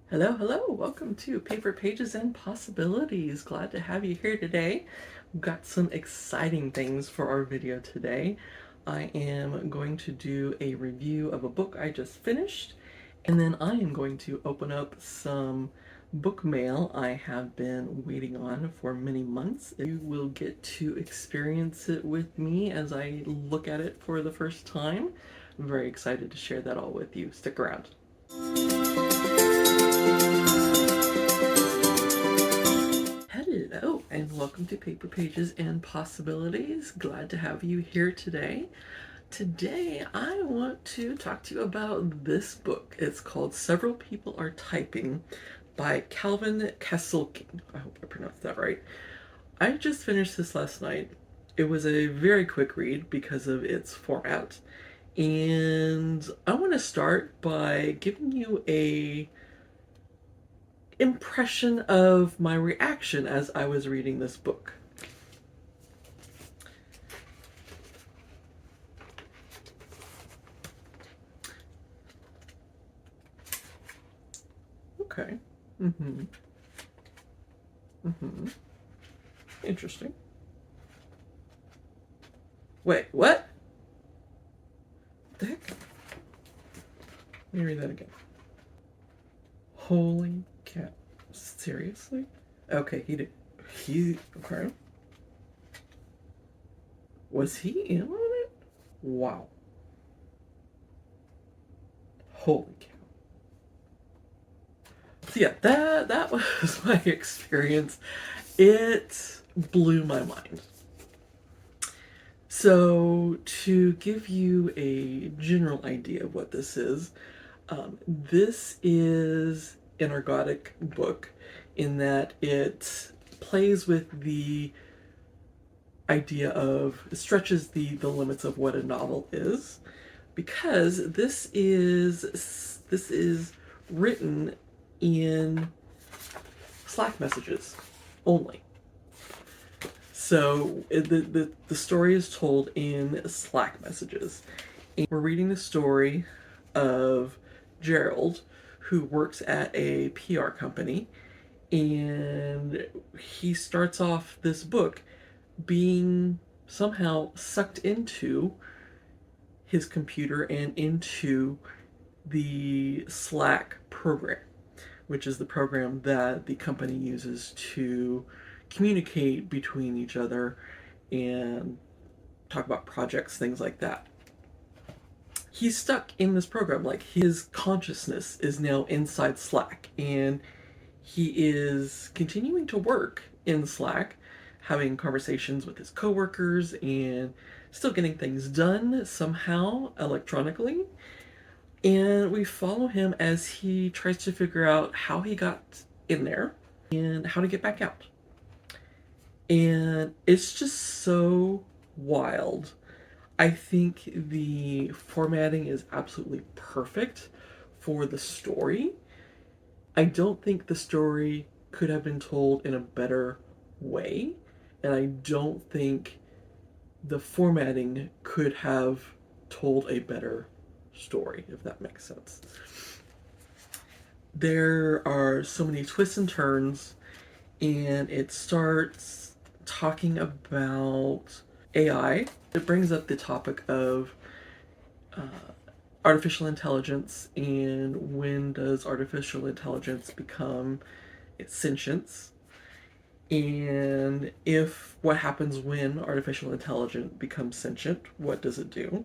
Hello, hello. Welcome to Paper Pages and Possibilities. Glad to have you here today. We've got some exciting things for our video today. I am going to do a review of a book I just finished, and then I am going to open up some book mail I have been waiting on for many months. You will get to experience it with me as I look at it for the first time. I'm very excited to share that all with you. Stick around. Hello, and welcome to Paper Pages and Possibilities. Glad to have you here today. Today, I want to talk to you about this book. It's called Several People Are Typing by Calvin Kasulke. I hope I pronounced that right. I just finished this last night. It was a very quick read because of its format. And I want to start by giving you a impression of my reaction as I was reading this book. Okay. Mm-hmm. Mm-hmm. Interesting. Wait, what? The heck? Let me read that again. Holy cow. Seriously? Okay, okay. Was he in on it? Wow. Holy cow. So yeah, that was my experience. It blew my mind. So to give you a general idea of what this is an ergodic book in that it plays with the idea of, it stretches the limits of what a novel is, because this is written in Slack messages only. So the story is told in Slack messages. And we're reading the story of Gerald, who works at a PR company, and he starts off this book being somehow sucked into his computer and into the Slack program, which is the program that the company uses to communicate between each other and talk about projects, things like that. He's stuck in this program. Like, his consciousness is now inside Slack, and he is continuing to work in Slack, having conversations with his coworkers and still getting things done somehow electronically. And we follow him as he tries to figure out how he got in there and how to get back out. And it's just so wild. I think the formatting is absolutely perfect for the story. I don't think the story could have been told in a better way, and I don't think the formatting could have told a better story, if that makes sense. There are so many twists and turns, and it starts talking about AI. It brings up the topic of artificial intelligence and when does artificial intelligence become its sentience, and if what happens when artificial intelligence becomes sentient, what does it do?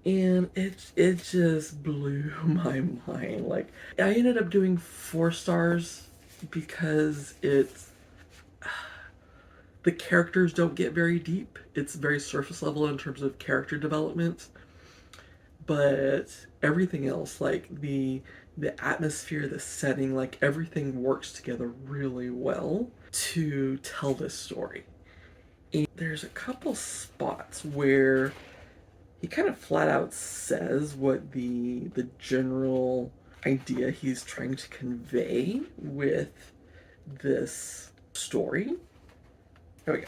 And it just blew my mind. Like, I ended up doing 4 stars because the characters don't get very deep. It's very surface level in terms of character development, but everything else, like the atmosphere, the setting, like everything works together really well to tell this story. And there's a couple spots where he kind of flat out says what the general idea he's trying to convey with this story. There we go.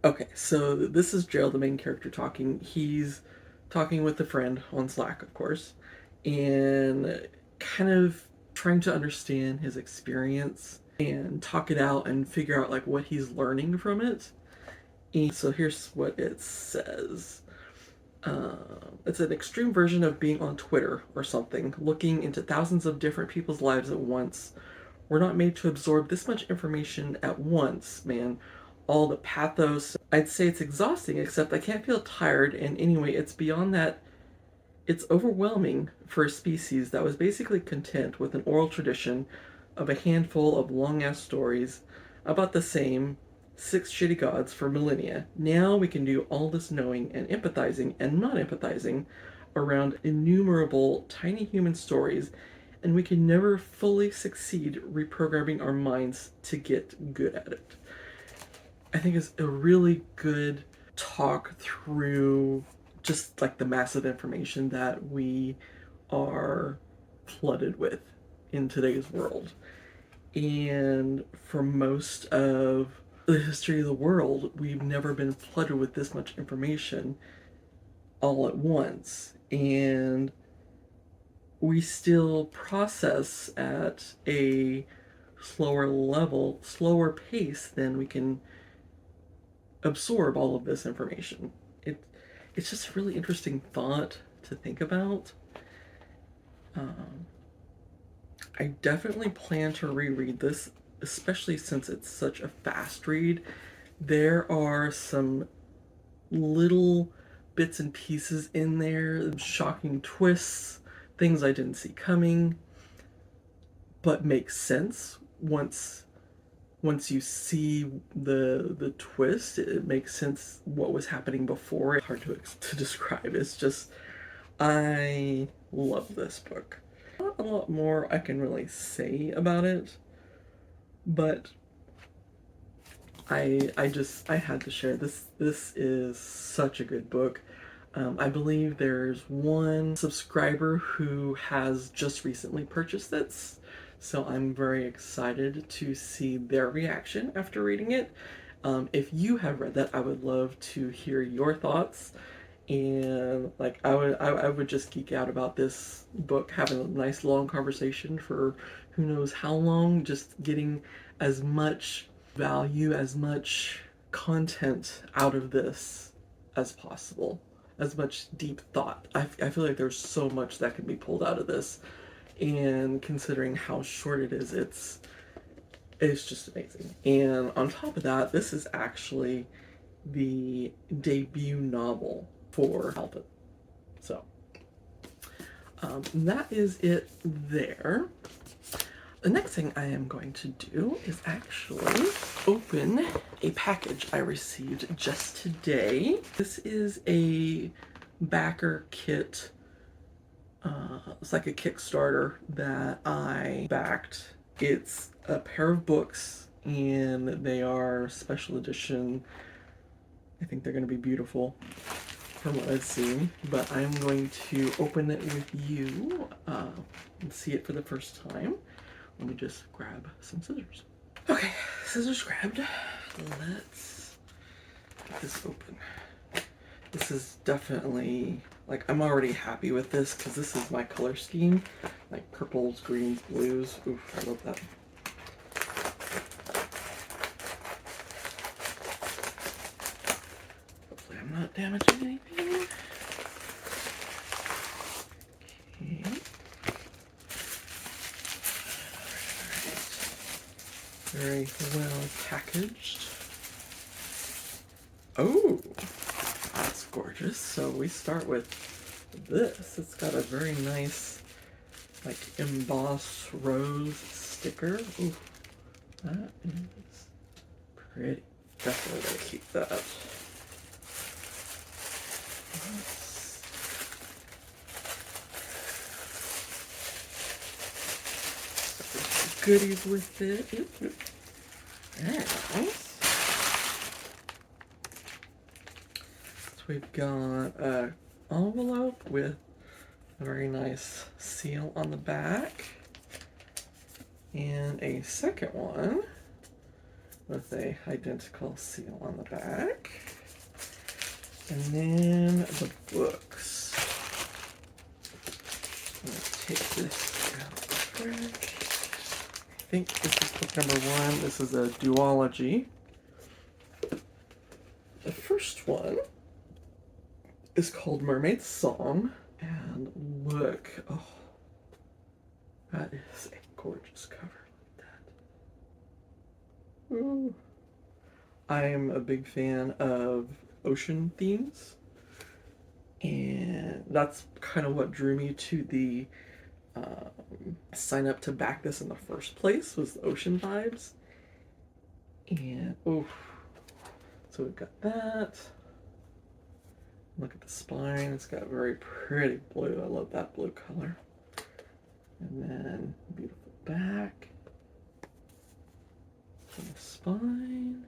Okay, so this is Gerald, the main character, talking. He's talking with a friend on Slack, of course, and kind of trying to understand his experience and talk it out and figure out like what he's learning from it. And so here's what it says. It's an extreme version of being on Twitter or something, looking into thousands of different people's lives at once. We're not made to absorb this much information at once, man. All the pathos. I'd say it's exhausting, except I can't feel tired, and anyway, it's beyond that. It's overwhelming for a species that was basically content with an oral tradition of a handful of long ass stories about the same six shitty gods for millennia. Now we can do all this knowing and empathizing and not empathizing around innumerable tiny human stories, and we can never fully succeed reprogramming our minds to get good at it. I think it's a really good talk through just like the massive information that we are flooded with in today's world. And for most of the history of the world, we've never been flooded with this much information all at once. And we still process at a slower level, slower pace than we can absorb all of this information. It's just a really interesting thought to think about. I definitely plan to reread this, especially since it's such a fast read. There are some little bits and pieces in there, shocking twists, things I didn't see coming, but make sense once you see the twist. It makes sense what was happening before. It's hard to describe. It's just, I love this book. Not a lot more I can really say about it, but I had to share this. This is such a good book. I believe there's one subscriber who has just recently purchased this, so I'm very excited to see their reaction after reading it. If you have read that, I would love to hear your thoughts. And like I would just geek out about this book, having a nice long conversation for who knows how long, just getting as much value, as much content out of this as possible, as much deep thought. I feel like there's so much that can be pulled out of this, and considering how short it is, it's just amazing. And on top of that, this is actually the debut novel for Calvin. So that is it there. The next thing I am going to do is actually open a package I received just today. This is a backer kit. It's like a Kickstarter that I backed. It's a pair of books, and they are special edition. I think they're going to be beautiful from what I've seen, but I'm going to open it with you and see it for the first time. Let me just grab some scissors. Okay, scissors grabbed. Let's get this open. This is definitely, like, I'm already happy with this because this is my color scheme. Like purples, greens, blues. Oof, I love that. Hopefully I'm not damaging anything. Okay. Very well packaged. Oh, that's gorgeous. So we start with this. It's got a very nice, like, embossed rose sticker. Ooh, that is pretty. Definitely gonna keep that. Goodies with it. Very nice. So we've got an envelope with a very nice seal on the back, and a second one with a identical seal on the back. And then the books. I'm going to take this out quick. I think this is book number 1. This is a duology. The first one is called Mermaid's Song. And look, oh, that is a gorgeous cover. Look at that. Ooh. I'm a big fan of ocean themes, and that's kind of what drew me to the sign up to back this in the first place, was the ocean vibes. And oh, so we've got that. Look at the spine, it's got very pretty blue. I love that blue color. And then beautiful back and the spine,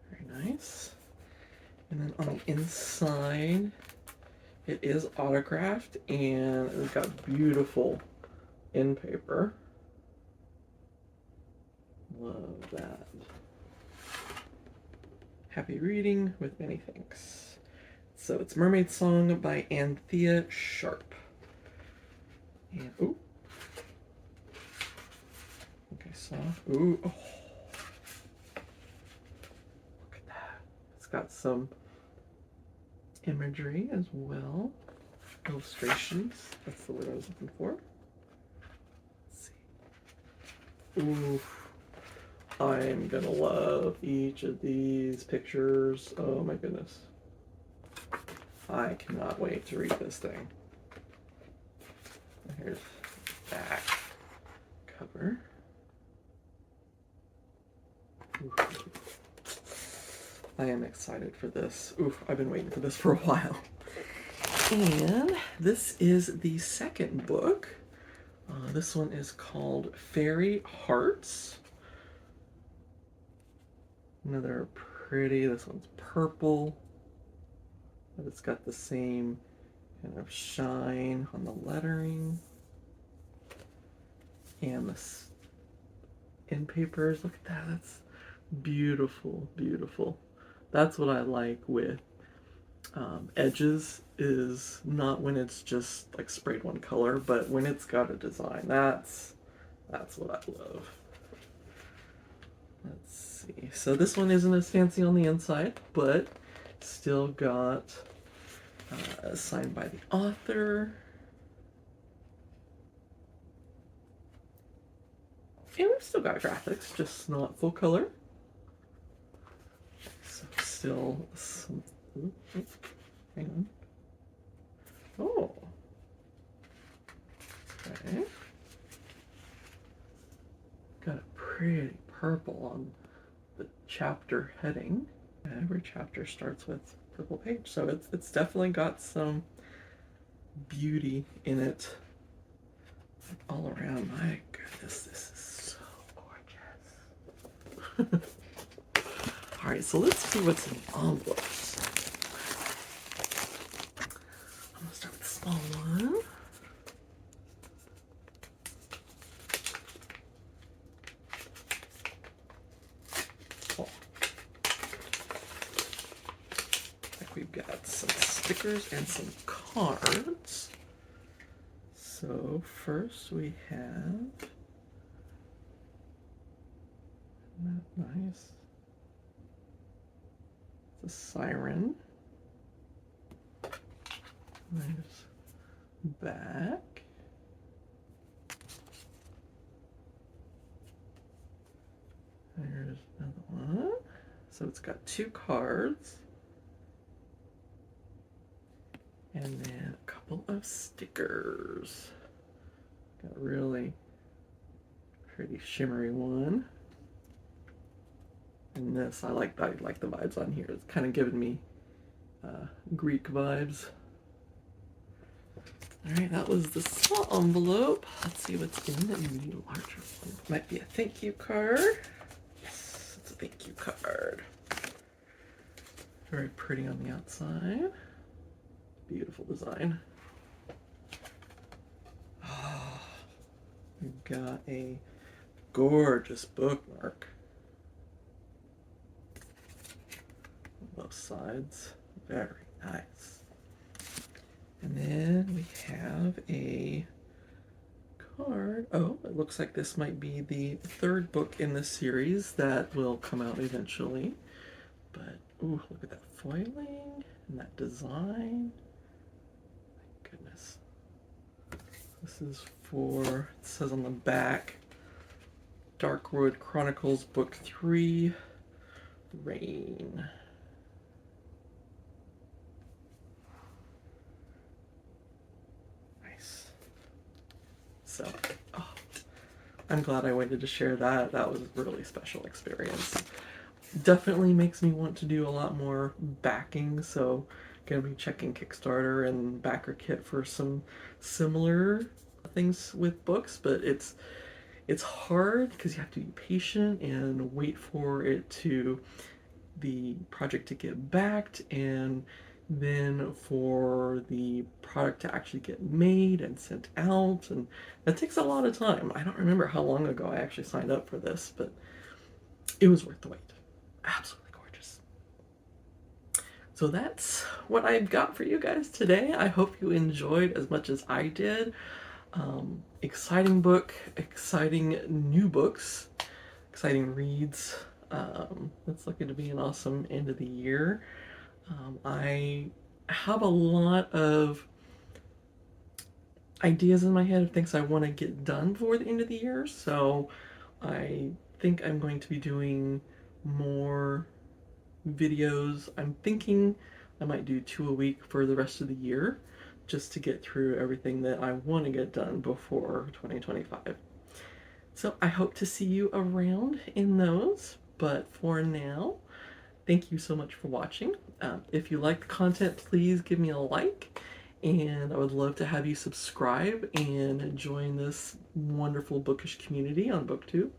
very nice. And then on the inside, it is autographed, and it's got beautiful end paper. Love that. Happy reading with many thanks. So it's Mermaid Song by Anthea Sharp. And ooh. Okay, soft. Ooh. Oh. Look at that. It's got some imagery as well. Illustrations. That's the word I was looking for. Let's see. Ooh. I'm gonna love each of these pictures. Oh my goodness. I cannot wait to read this thing. Here's the back cover. Oof. I am excited for this. Oof, I've been waiting for this for a while. And this is the second book. This one is called Faerie Hearts. Another pretty, this one's purple, but it's got the same kind of shine on the lettering. And the end papers, look at that, that's beautiful, beautiful. That's what I like with edges, is not when it's just like sprayed one color, but when it's got a design. That's what I love. Let's see. So this one isn't as fancy on the inside, but still got signed by the author. And we've still got graphics, just not full color. So still some... hang on. Oh. Okay. Got a pretty purple on the chapter heading. Every chapter starts with purple page, so it's definitely got some beauty in it all around. My goodness, this is so gorgeous. All right, so let's see what's in the envelopes. I'm gonna start with the small one. We've got some stickers and some cards. So first we have, isn't that nice? It's a siren. There's back. There's another one. So it's got 2 cards. And then a couple of stickers. Got a really pretty shimmery one. And this, I like the vibes on here. It's kind of giving me Greek vibes. All right, that was the small envelope. Let's see what's in the larger one. Might be a thank you card. Yes, it's a thank you card. Very pretty on the outside. Beautiful design. Oh, we've got a gorgeous bookmark. both sides. Very nice. And then we have a card. Oh, it looks like this might be the third book in the series that will come out eventually. But, ooh, look at that foiling and that design. My goodness. This is for, it says on the back, Darkwood Chronicles Book 3, Rain. Nice. So, oh, I'm glad I waited to share that. That was a really special experience. Definitely makes me want to do a lot more backing, so gonna be checking Kickstarter and BackerKit for some similar things with books, but it's hard because you have to be patient and wait for the project to get backed, and then for the product to actually get made and sent out, and that takes a lot of time. I don't remember how long ago I actually signed up for this, but it was worth the wait. Absolutely gorgeous. So that's what I've got for you guys today. I hope you enjoyed as much as I did. Exciting book, exciting new books, exciting reads. It's looking to be an awesome end of the year. I have a lot of ideas in my head of things I want to get done before the end of the year, so I think I'm going to be doing more videos. I'm thinking I might do 2 a week for the rest of the year, just to get through everything that I want to get done before 2025. So I hope to see you around in those, but for now, thank you so much for watching. If you like the content, please give me a like, and I would love to have you subscribe and join this wonderful bookish community on BookTube.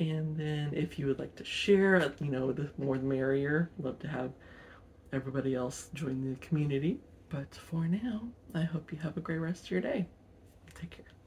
And then if you would like to share, the more the merrier. Love to have everybody else join the community. But for now, I hope you have a great rest of your day. Take care.